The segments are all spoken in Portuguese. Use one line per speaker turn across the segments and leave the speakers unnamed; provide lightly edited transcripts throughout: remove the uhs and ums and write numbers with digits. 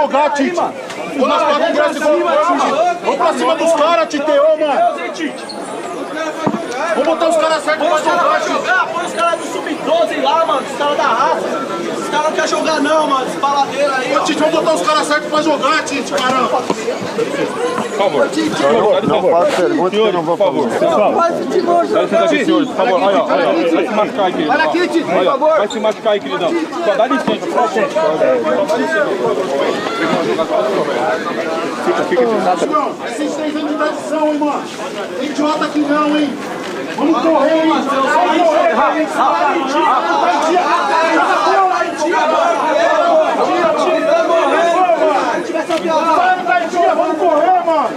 jogar, Tite. Nós pagamos ingresso igual. Vamos pra cima dos caras, Tite, ô, mano. Vamos botar os caras certos pra jogar,
põe os caras do Sub-12 lá, mano, os caras da raça. Os caras não querem jogar não, mano, esse baladeiro aí.
Ô, Tite, vamos botar os caras certos pra jogar, Tite, caramba.
Por favor.
Não faço pergunta que eu não vou fazer.
Pessoal, dá licença aqui, senhor, por favor. Olha, vai se machucar aí, querido.
Olha aqui, Tite, por favor.
Vai se machucar aí, queridão. Só dá licença, por favor.
Não, esses 3 anos de tradição, hein, mano. Tem idiota aqui não, hein. Vamos correr, hein. Vamos correr, vamos correr, mano.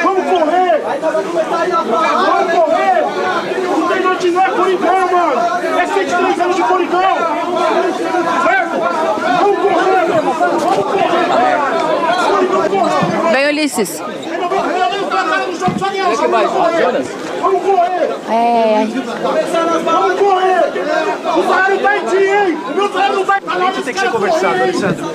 Vamos correr. Vamos correr. Não tem noite, não é Coricão, mano. É 103 anos de Coricão. Certo? Vamos correr, mano. Vamos correr.
Vem, Ulisses.
Vamos correr! Vamos correr! O salário tá em dia, hein? O meu salário não vai pra nós. Tem que ser conversado, Alexandre.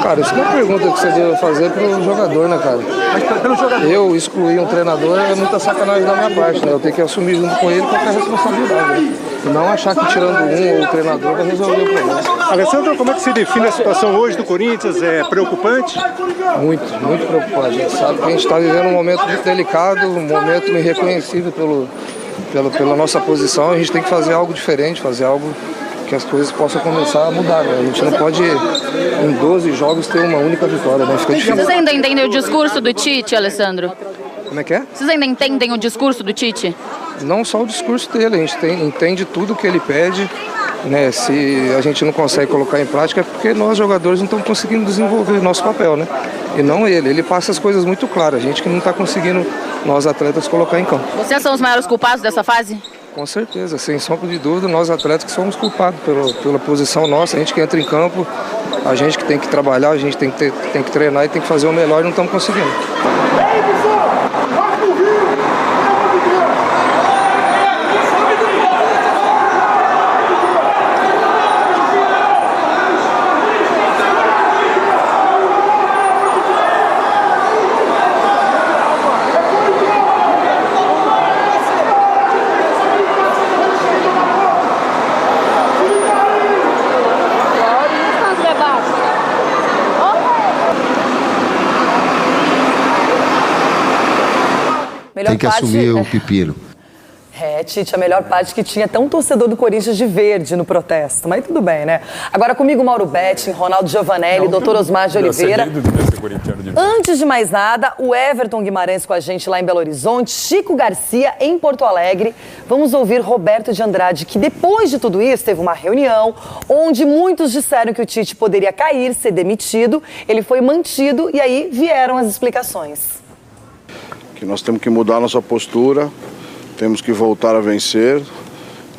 Cara, isso não é uma pergunta que você deve fazer pro jogador, né, cara?
Mas pelo jogador.
Eu excluir um treinador é muita sacanagem da minha parte, né? Eu tenho que assumir junto com ele qualquer responsabilidade. Né? E não achar que tirando um ou o treinador vai resolver o problema.
Alessandro, como é que se define a situação hoje do Corinthians? É preocupante?
Muito, muito preocupante. A gente sabe que a gente está vivendo um momento muito delicado, um momento irreconhecível pela nossa posição. A gente tem que fazer algo diferente, fazer algo que as coisas possam começar a mudar. Né? A gente não pode, em 12 jogos, ter uma única vitória. Né? Fica difícil.
Vocês ainda entendem o discurso do Tite, Alessandro?
Como é que é?
Vocês ainda entendem o discurso do Tite?
Não só o discurso dele, a gente entende tudo o que ele pede. Né? Se a gente não consegue colocar em prática é porque nós, jogadores, não estamos conseguindo desenvolver nosso papel, né? E não ele. Ele passa as coisas muito claras. A gente que não está conseguindo, nós atletas, colocar em campo.
Vocês são os maiores culpados dessa fase?
Com certeza, sem sombra de dúvida, nós atletas que somos culpados pela posição nossa. A gente que entra em campo, a gente que tem que trabalhar, a gente tem que treinar e tem que fazer o melhor e não estamos conseguindo.
Tem que assumir o pepino.
Tite, a melhor parte que tinha até um torcedor do Corinthians de verde no protesto, mas tudo bem, né? Agora comigo, Mauro Betting, Ronaldo Giovanelli, Dr. Osmar de Oliveira. Antes de mais nada, o Everton Guimarães com a gente lá em Belo Horizonte, Chico Garcia em Porto Alegre. Vamos ouvir Roberto de Andrade, que depois de tudo isso teve uma reunião onde muitos disseram que o Tite poderia cair, ser demitido. Ele foi mantido e aí vieram as explicações.
Que nós temos que mudar nossa postura, temos que voltar a vencer,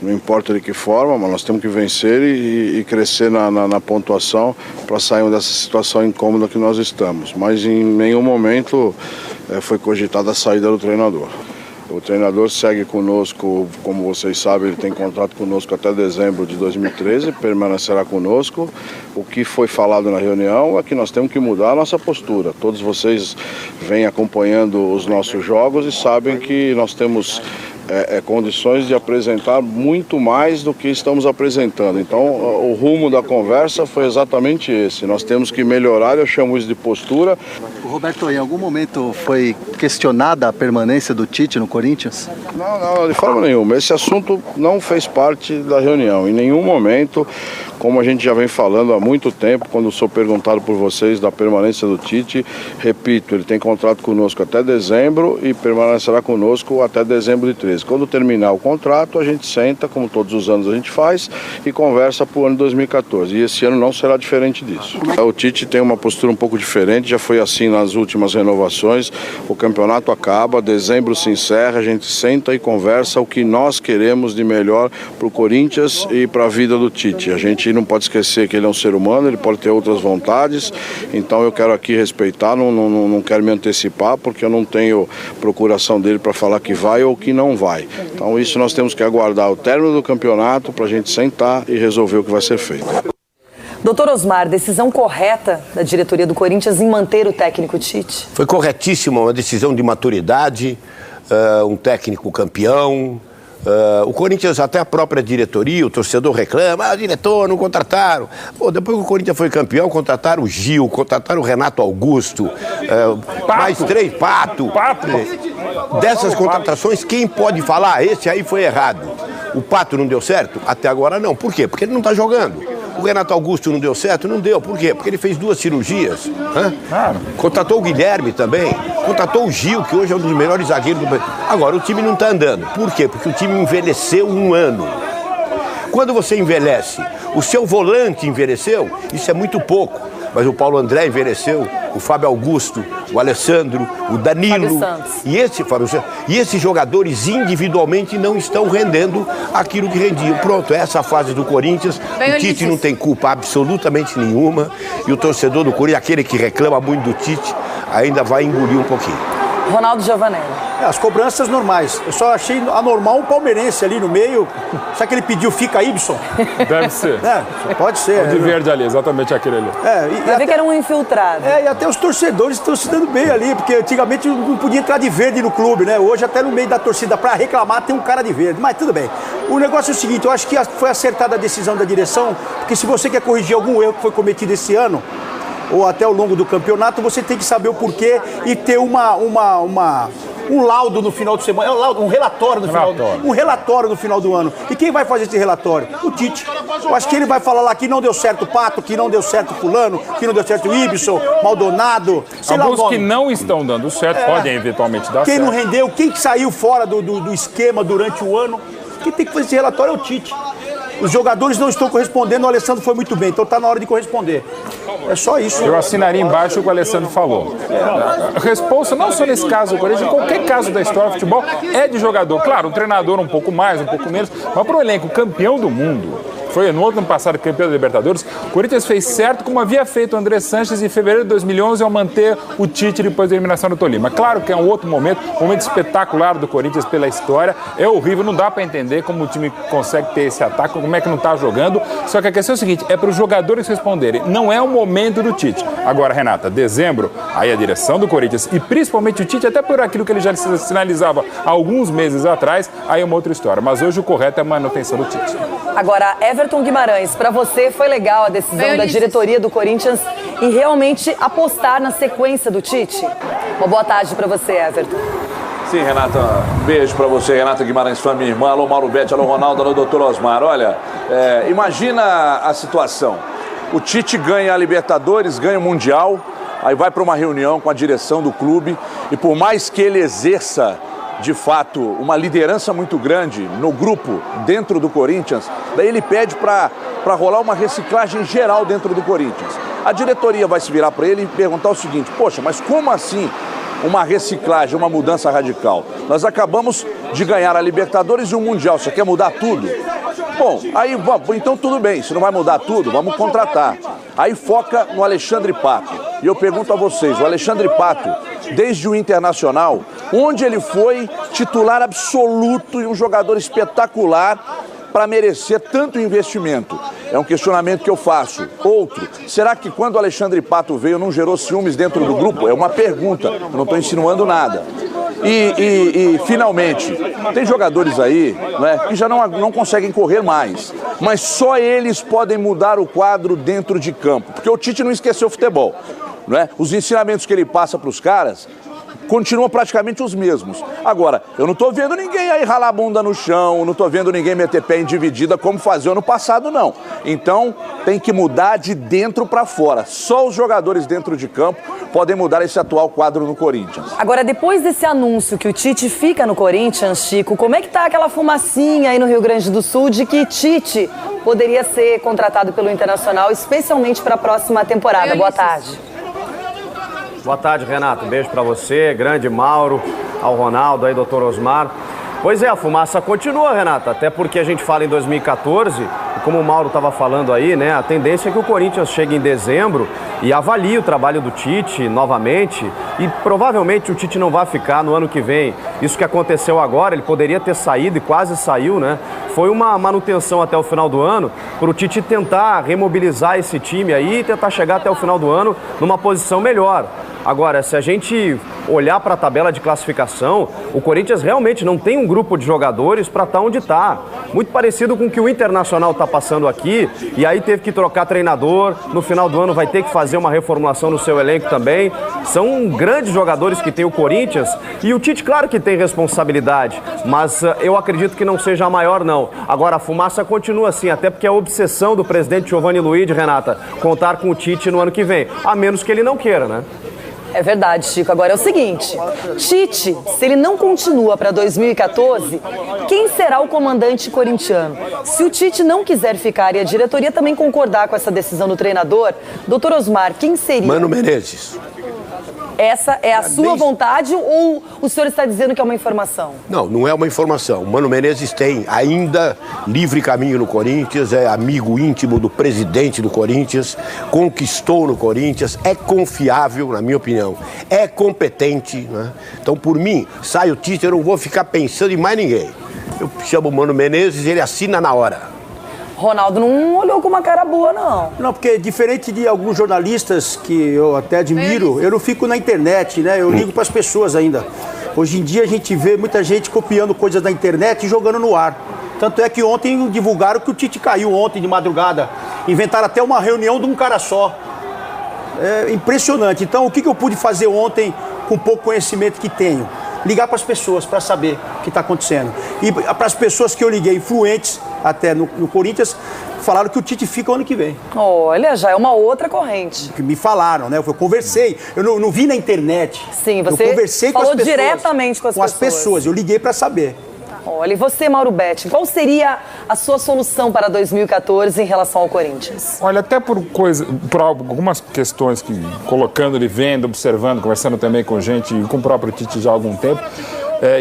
não importa de que forma, mas nós temos que vencer e crescer na pontuação para sairmos dessa situação incômoda que nós estamos. Mas em nenhum momento foi cogitada a saída do treinador. O treinador segue conosco, como vocês sabem, ele tem contrato conosco até dezembro de 2013, permanecerá conosco. O que foi falado na reunião é que nós temos que mudar a nossa postura. Todos vocês vêm acompanhando os nossos jogos e sabem que nós temos condições de apresentar muito mais do que estamos apresentando. Então, o rumo da conversa foi exatamente esse. Nós temos que melhorar, eu chamo isso de postura.
Roberto, em algum momento foi questionada a permanência do Tite no Corinthians?
Não, de forma nenhuma. Esse assunto não fez parte da reunião. Em nenhum momento, como a gente já vem falando há muito tempo, quando sou perguntado por vocês da permanência do Tite, repito, ele tem contrato conosco até dezembro e permanecerá conosco até dezembro de 13. Quando terminar o contrato, a gente senta, como todos os anos a gente faz, e conversa para o ano de 2014. E esse ano não será diferente disso. O Tite tem uma postura um pouco diferente, já foi assim nas últimas renovações. O campeonato acaba, dezembro se encerra, a gente senta e conversa o que nós queremos de melhor para o Corinthians e para a vida do Tite. A gente não pode esquecer que ele é um ser humano, ele pode ter outras vontades, então eu quero aqui respeitar, não quero me antecipar, porque eu não tenho procuração dele para falar que vai ou que não vai. Então isso nós temos que aguardar o término do campeonato para a gente sentar e resolver o que vai ser feito.
Doutor Osmar, decisão correta da diretoria do Corinthians em manter o técnico Tite?
Foi corretíssima, uma decisão de maturidade, um técnico campeão. O Corinthians, até a própria diretoria, o torcedor reclama, diretor, não contrataram. Pô, depois que o Corinthians foi campeão, contrataram o Gil, contrataram o Renato Augusto, mais 3, Pato. Dessas contratações, quem pode falar, esse aí foi errado? O Pato não deu certo? Até agora não. Por quê? Porque ele não está jogando. O Renato Augusto não deu certo? Não deu. Por quê? Porque ele fez 2 cirurgias. Contratou o Guilherme também. Contratou o Gil, que hoje é um dos melhores zagueiros do Brasil. Agora, o time não está andando. Por quê? Porque o time envelheceu 1 ano. Quando você envelhece, o seu volante envelheceu, isso é muito pouco. Mas o Paulo André envelheceu, o Fábio Augusto, o Alessandro, o Danilo. E esses jogadores individualmente não estão rendendo aquilo que rendiam. Pronto, essa fase do Corinthians, o Tite não tem culpa absolutamente nenhuma. E o torcedor do Corinthians, aquele que reclama muito do Tite, ainda vai engolir um pouquinho.
Ronaldo Giovanelli.
As cobranças normais. Eu só achei anormal um palmeirense ali no meio. Será que ele pediu fica Ibson?
Deve ser.
Pode ser.
O de verde ali, exatamente aquele ali.
Vai ver que era um infiltrado.
E até os torcedores estão se dando bem ali, porque antigamente não podia entrar de verde no clube, né? Hoje até no meio da torcida pra reclamar tem um cara de verde. Mas tudo bem. O negócio é o seguinte, eu acho que foi acertada a decisão da direção, porque se você quer corrigir algum erro que foi cometido esse ano, ou até ao longo do campeonato, você tem que saber o porquê e ter um laudo no final de semana, um relatório no final do ano. E quem vai fazer esse relatório? O Tite. Eu acho que ele vai falar lá que não deu certo o Pato, que não deu certo o fulano, que não deu certo o Ibson, Maldonado,
alguns que não estão dando certo podem eventualmente dar certo.
Quem não rendeu, quem que saiu fora do esquema durante o ano, quem tem que fazer esse relatório é o Tite. Os jogadores não estão correspondendo, o Alessandro foi muito bem, então está na hora de corresponder. É só isso.
Eu assinaria embaixo o que o Alessandro falou. A responsa, não só nesse caso do Corinthians, em qualquer caso da história do futebol, é de jogador. Claro, um treinador um pouco mais, um pouco menos, mas para o elenco campeão do mundo, foi no ano passado campeão da Libertadores, o Corinthians fez certo como havia feito o André Sanches em fevereiro de 2011 ao manter o Tite depois da eliminação do Tolima. Claro que é um outro momento, um momento espetacular do Corinthians pela história, é horrível, não dá para entender como o time consegue ter esse ataque, como é que não está jogando, só que a questão é o seguinte, é para os jogadores responderem, não é o momento do Tite. Agora, Renata, dezembro, aí a direção do Corinthians e principalmente o Tite, até por aquilo que ele já sinalizava há alguns meses atrás, aí é uma outra história, mas hoje o correto é a manutenção do Tite.
Agora, Everton Guimarães, para você foi legal a decisão da diretoria do Corinthians em realmente apostar na sequência do Tite? Uma boa tarde para você, Everton.
Sim, Renata, um beijo para você, Renata Guimarães, fã, minha irmã, alô Mauro Betti, alô Ronaldo, alô Dr. Osmar. Olha, imagina a situação, o Tite ganha a Libertadores, ganha o Mundial, aí vai para uma reunião com a direção do clube e por mais que ele exerça de fato, uma liderança muito grande no grupo, dentro do Corinthians, daí ele pede para rolar uma reciclagem geral dentro do Corinthians. A diretoria vai se virar para ele e perguntar o seguinte, poxa, mas como assim uma reciclagem, uma mudança radical? Nós acabamos de ganhar a Libertadores e o Mundial, você quer mudar tudo? Bom, aí então tudo bem, se não vai mudar tudo, vamos contratar. Aí foca no Alexandre Pato. E eu pergunto a vocês, o Alexandre Pato, desde o Internacional, onde ele foi titular absoluto e um jogador espetacular para merecer tanto investimento? É um questionamento que eu faço. Outro, será que quando o Alexandre Pato veio não gerou ciúmes dentro do grupo? É uma pergunta, eu não estou insinuando nada. E finalmente, tem jogadores aí, né, que já não conseguem correr mais, mas só eles podem mudar o quadro dentro de campo, porque o Tite não esqueceu o futebol, né? Os ensinamentos que ele passa para os caras continuam praticamente os mesmos. Agora, eu não estou vendo ninguém aí ralar a bunda no chão, não estou vendo ninguém meter pé em dividida como fazia ano passado, não. Então, tem que mudar de dentro para fora. Só os jogadores dentro de campo podem mudar esse atual quadro no Corinthians.
Agora, depois desse anúncio que o Tite fica no Corinthians, Chico, como é que tá aquela fumacinha aí no Rio Grande do Sul de que Tite poderia ser contratado pelo Internacional, especialmente para a próxima temporada? Boa tarde.
Boa tarde, Renato. Um beijo para você, grande Mauro, ao Ronaldo, aí, doutor Osmar. Pois é, a fumaça continua, Renata, até porque a gente fala em 2014, e como o Mauro estava falando aí, né, a tendência é que o Corinthians chegue em dezembro e avalie o trabalho do Tite novamente, e provavelmente o Tite não vai ficar no ano que vem. Isso que aconteceu agora, ele poderia ter saído e quase saiu, né? Foi uma manutenção até o final do ano para o Tite tentar remobilizar esse time aí e tentar chegar até o final do ano numa posição melhor. Agora, se a gente olhar para a tabela de classificação, o Corinthians realmente não tem um grupo de jogadores para estar onde está. Muito parecido com o que o Internacional está passando aqui, e aí teve que trocar treinador, no final do ano vai ter que fazer uma reformulação no seu elenco também. São grandes jogadores que tem o Corinthians, e o Tite, claro que tem responsabilidade, mas eu acredito que não seja a maior, não. Agora, a fumaça continua assim, até porque é a obsessão do presidente Giovanni Luiz, Renata, contar com o Tite no ano que vem, a menos que ele não queira, né?
É verdade, Chico. Agora é o seguinte, Tite, se ele não continua para 2014, quem será o comandante corintiano? Se o Tite não quiser ficar e a diretoria também concordar com essa decisão do treinador, doutor Osmar, quem seria?
Mano Menezes.
Essa é a sua vontade ou o senhor está dizendo que é uma informação?
Não, não é uma informação. O Mano Menezes tem ainda livre caminho no Corinthians, é amigo íntimo do presidente do Corinthians, conquistou no Corinthians, é confiável, na minha opinião, é competente, né? Então, por mim, sai o Tite, eu não vou ficar pensando em mais ninguém. Eu chamo o Mano Menezes, ele assina na hora.
Ronaldo não olhou com uma cara boa, não.
Não, porque diferente de alguns jornalistas que eu até admiro, eu não fico na internet, né? Eu ligo para as pessoas ainda. Hoje em dia a gente vê muita gente copiando coisas da internet e jogando no ar. Tanto é que ontem divulgaram que o Tite caiu ontem de madrugada. Inventaram até uma reunião de um cara só. É impressionante. Então, o que eu pude fazer ontem com o pouco conhecimento que tenho? Ligar para as pessoas para saber o que está acontecendo. E para as pessoas que eu liguei, influentes até no Corinthians, falaram que o Tite fica o ano que vem.
Olha, já é uma outra corrente.
Que me falaram, né? Eu conversei, eu não vi na internet.
Sim, você
eu conversei
falou
com as pessoas,
diretamente com as pessoas.
Eu liguei para saber.
Olha, e você, Mauro Betti, qual seria a sua solução para 2014 em relação ao Corinthians?
Olha, até por algumas questões que, colocando ele, vendo, observando, conversando também com gente e com o próprio Tite já há algum tempo,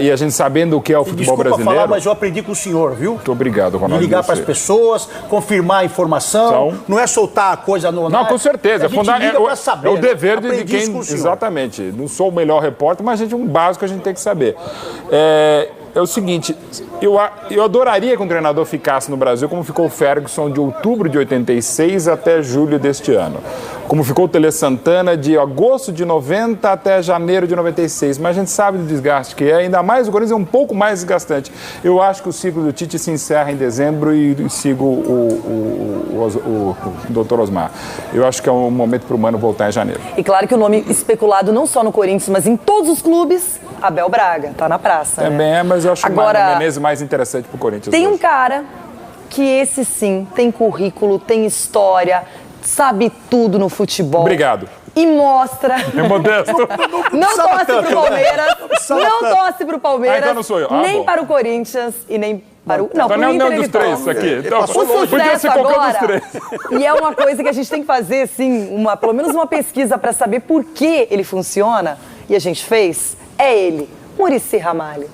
e a gente sabendo o que é o futebol brasileiro.
Desculpa falar, mas eu aprendi com o senhor, viu?
Muito obrigado, Ronaldo.
De ligar para as pessoas, confirmar a informação,
então,
não é soltar a coisa no...
Não, com certeza.
A gente liga para saber.
É o dever de quem...
Exatamente.
Não sou o melhor repórter, mas um básico a gente tem que saber. É o seguinte, eu adoraria que um treinador ficasse no Brasil como ficou o Ferguson de outubro de 86 até julho deste ano. Como ficou o Tele Santana de agosto de 90 até janeiro de 96. Mas a gente sabe do desgaste que é, ainda mais o Corinthians é um pouco mais desgastante. Eu acho que o ciclo do Tite se encerra em dezembro e sigo o Dr. Osmar. Eu acho que é um momento para o Mano voltar em janeiro.
E claro que o nome especulado não só no Corinthians, mas em todos os clubes, Abel Braga, tá na praça.
Também
né?
Mas eu acho
agora,
o Mano Menezes mais interessante para o Corinthians.
Tem
hoje.
um cara que esse sim tem currículo, tem história, sabe tudo no futebol.
Obrigado.
E mostra.
É modesto.
Não torce pro Palmeiras. Não torce pro Palmeiras.
Então não sou eu.
Nem para o Corinthians e nem para o. Não,
então,
pro Inter
não dos três aqui. Então,
o sucesso agora. E é uma coisa que a gente tem que fazer, assim, pelo menos uma pesquisa para saber por que ele funciona. E a gente fez. É ele, Muricy Ramalho.